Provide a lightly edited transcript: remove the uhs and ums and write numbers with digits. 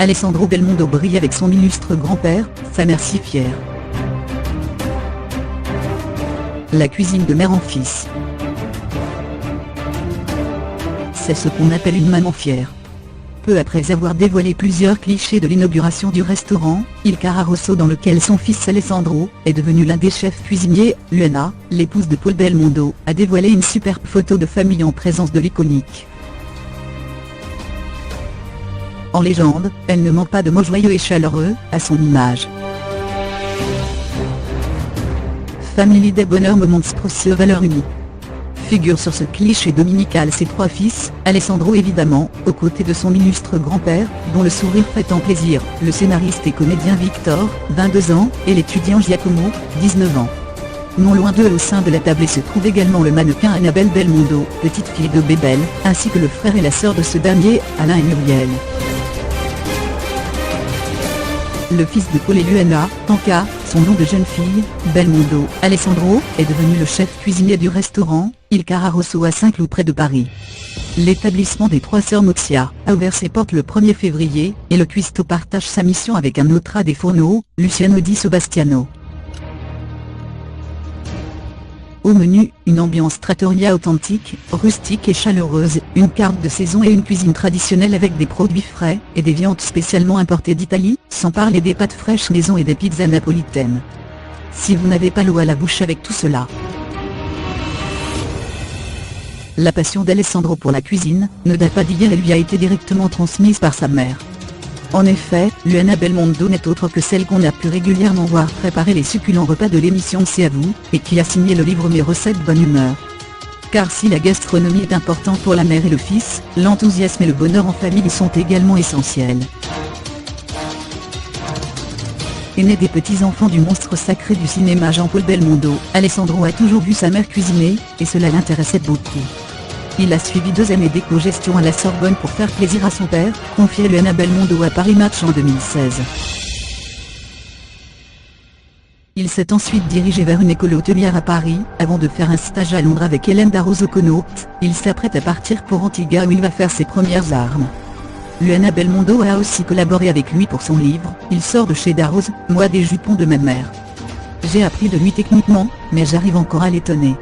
Alessandro Belmondo brille avec son illustre grand-père, sa mère si fière. La cuisine de mère en fils. C'est ce qu'on appelle une maman fière. Peu après avoir dévoilé plusieurs clichés de l'inauguration du restaurant, Il Cararosso dans lequel son fils Alessandro est devenu l'un des chefs cuisiniers, Luana, l'épouse de Paul Belmondo, a dévoilé une superbe photo de famille en présence de l'iconique. En légende, elle ne manque pas de mots joyeux et chaleureux, à son image. Family Day bonheur moments précieux valeurs unies. Figure sur ce cliché dominical ses trois fils, Alessandro évidemment, aux côtés de son illustre grand-père, dont le sourire fait tant plaisir, le scénariste et comédien Victor, 22 ans, et l'étudiant Giacomo, 19 ans. Non loin d'eux au sein de la tablée se trouve également le mannequin Annabelle Belmondo, petite fille de Bébel, ainsi que le frère et la sœur de ce dernier, Alain et Muriel. Le fils de Paul et Luana, Tanca, son nom de jeune fille, Belmondo, Alessandro, est devenu le chef cuisinier du restaurant, Il Cararosso à Saint-Cloud près de Paris. L'établissement des trois sœurs Moxia a ouvert ses portes le 1er février, et le cuistot partage sa mission avec un autre des fourneaux, Luciano Di Sebastiano. Au menu, une ambiance trattoria authentique, rustique et chaleureuse, une carte de saison et une cuisine traditionnelle avec des produits frais, et des viandes spécialement importées d'Italie, sans parler des pâtes fraîches maison et des pizzas napolitaines. Si vous n'avez pas l'eau à la bouche avec tout cela. La passion d'Alessandro pour la cuisine ne date pas d'hier et lui a été directement transmise par sa mère. En effet, Luana Belmondo n'est autre que celle qu'on a pu régulièrement voir préparer les succulents repas de l'émission C'est à vous, et qui a signé le livre Mes recettes bonne humeur. Car si la gastronomie est importante pour la mère et le fils, l'enthousiasme et le bonheur en famille sont également essentiels. Aîné des petits-enfants du monstre sacré du cinéma Jean-Paul Belmondo, Alessandro a toujours vu sa mère cuisiner, et cela l'intéressait beaucoup. Il a suivi 2 années d'éco-gestion à la Sorbonne pour faire plaisir à son père, confiait Luana Belmondo à Paris Match en 2016. Il s'est ensuite dirigé vers une école hôtelière à Paris, avant de faire un stage à Londres avec Hélène Darroze-Connaught. Il s'apprête à partir pour Antigua où il va faire ses premières armes. Luana Belmondo a aussi collaboré avec lui pour son livre, il sort de chez Darroze, Moi des jupons de ma mère. J'ai appris de lui techniquement, mais j'arrive encore à l'étonner.